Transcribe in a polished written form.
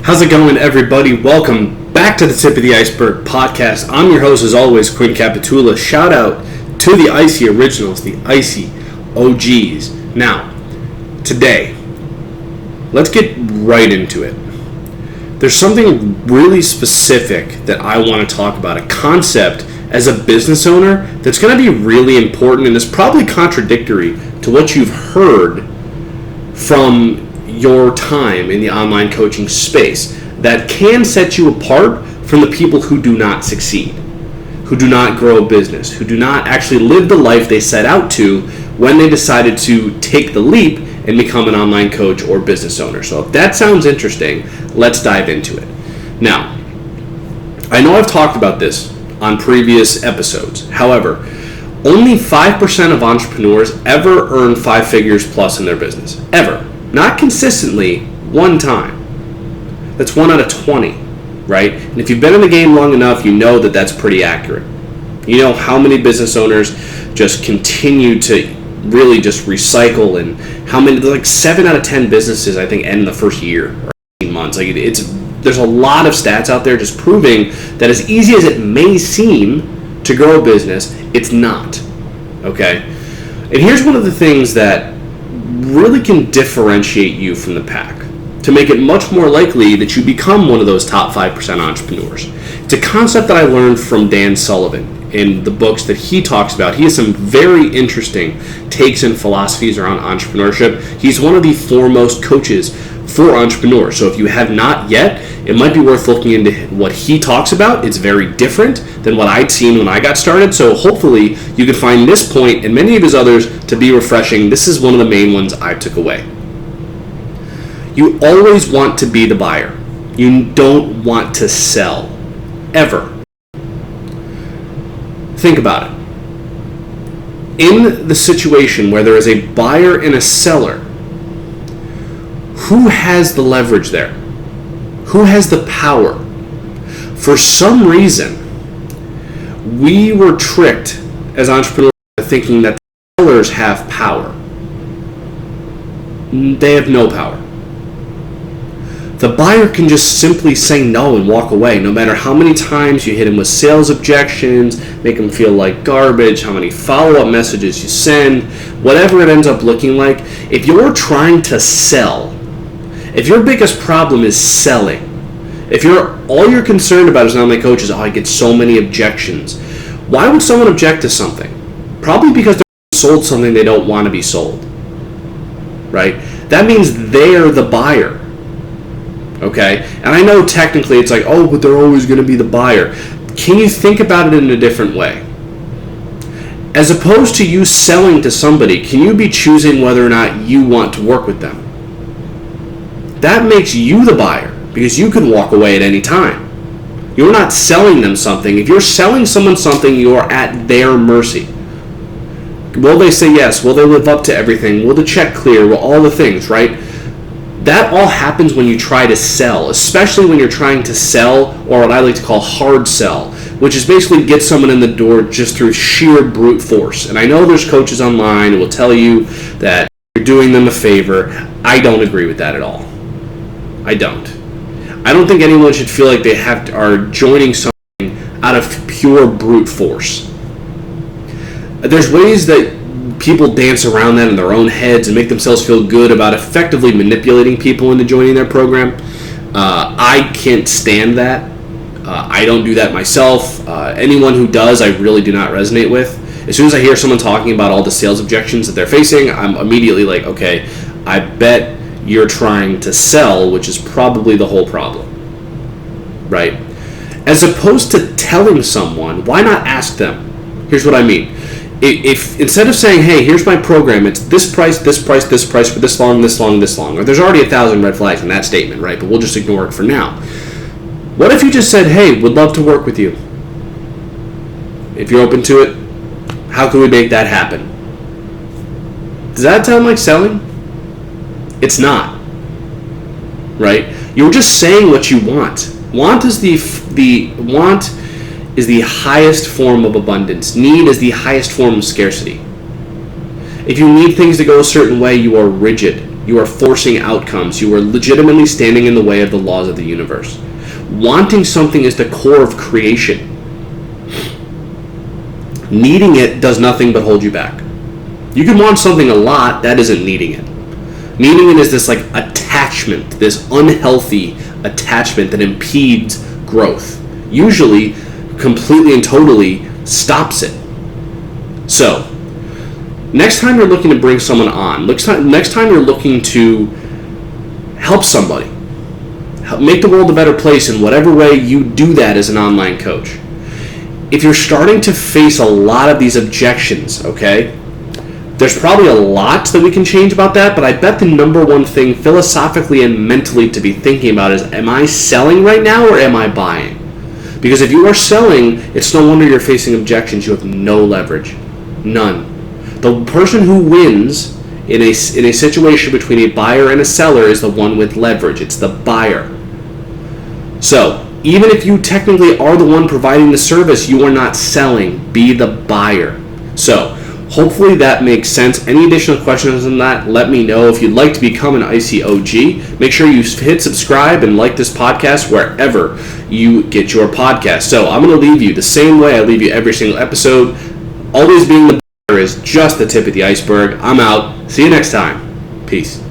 How's it going, everybody? Welcome back to the Tip of the Iceberg podcast. I'm your host, as always, Quinn Capitula. Shout out to the Icy Originals, the Icy OGs. Now, today, let's get right into it. There's something really specific that I want to talk about, a concept as a business owner that's going to be really important and is probably contradictory to what you've heard from your time in the online coaching space that can set you apart from the people who do not succeed, who do not grow a business, who do not actually live the life they set out to when they decided to take the leap and become an online coach or business owner. So if that sounds interesting, let's dive into it. Now, I know I've talked about this on previous episodes. However, only 5% of entrepreneurs ever earn 5 figures plus in their business. Ever. Not consistently, one time. That's 1 out of 20, right? And if you've been in the game long enough, you know that that's pretty accurate. You know how many business owners just continue to really just recycle, and how many, like 7 out of 10 businesses, I think, end in the first year or 18 months. Like there's a lot of stats out there just proving that as easy as it may seem to grow a business, it's not, okay? And here's one of the things that really can differentiate you from the pack to make it much more likely that you become one of those top 5% entrepreneurs. It's a concept that I learned from Dan Sullivan in the books that he talks about. He has some very interesting takes and philosophies around entrepreneurship. He's one of the foremost coaches for entrepreneurs. So if you have not yet, it might be worth looking into what he talks about. It's very different than what I'd seen when I got started. So hopefully you can find this point and many of his others to be refreshing. This is one of the main ones I took away. You always want to be the buyer. You don't want to sell, ever. Think about it. In the situation where there is a buyer and a seller, who has the leverage there? Who has the power? For some reason, we were tricked as entrepreneurs into thinking that the sellers have power. They have no power. The buyer can just simply say no and walk away, no matter how many times you hit them with sales objections, make them feel like garbage, how many follow-up messages you send, whatever it ends up looking like. If you're trying to sell, if your biggest problem is selling, if all you're concerned about as an online coach is, I get so many objections, why would someone object to something? Probably because they're sold something they don't want to be sold, right? That means they're the buyer. Okay, and I know technically it's like, oh, but they're always going to be the buyer. Can you think about it in a different way? As opposed to you selling to somebody, can you be choosing whether or not you want to work with them? That makes you the buyer, because you can walk away at any time. You're not selling them something. If you're selling someone something, you are at their mercy. Will they say yes? Will they live up to everything? Will the check clear? Will all the things, right? That all happens when you try to sell, especially when you're trying to sell, or what I like to call hard sell, which is basically get someone in the door just through sheer brute force. And I know there's coaches online who will tell you that you're doing them a favor. I don't agree with that at all. I don't. I don't think anyone should feel like they are joining something out of pure brute force. There's ways that people dance around that in their own heads and make themselves feel good about effectively manipulating people into joining their program. I can't stand that. I don't do that myself. Anyone who does, I really do not resonate with. As soon as I hear someone talking about all the sales objections that they're facing, I'm immediately like, okay, I bet you're trying to sell, which is probably the whole problem, right? As opposed to telling someone, why not ask them? Here's what I mean. If instead of saying, hey, here's my program, it's this price, this price, this price for this long, this long, this long, or there's already 1,000 red flags in that statement, right? But we'll just ignore it for now. What if you just said, hey, would love to work with you? If you're open to it, how can we make that happen? Does that sound like selling? It's not, right? You're just saying what you want. Want is the highest form of abundance. Need is the highest form of scarcity. If you need things to go a certain way, you are rigid. You are forcing outcomes. You are legitimately standing in the way of the laws of the universe. Wanting something is the core of creation. Needing it does nothing but hold you back. You can want something a lot, that isn't needing it. Needing it is this like attachment, this unhealthy attachment that impedes growth. Usually, completely and totally stops it. So, next time you're looking to bring someone on, next time you're looking to help somebody, make the world a better place in whatever way you do that as an online coach. If you're starting to face a lot of these objections, okay, there's probably a lot that we can change about that, but I bet the number one thing philosophically and mentally to be thinking about is, am I selling right now or am I buying? Because if you are selling, it's no wonder you're facing objections. You have no leverage. None. The person who wins in a situation between a buyer and a seller is the one with leverage. It's the buyer. So, even if you technically are the one providing the service, you are not selling. Be the buyer. So, hopefully that makes sense. Any additional questions on that, let me know. If you'd like to become an Icy OG, make sure you hit subscribe and like this podcast wherever you get your podcast. So, I'm going to leave you the same way I leave you every single episode. Always being the buyer is just the tip of the iceberg. I'm out. See you next time. Peace.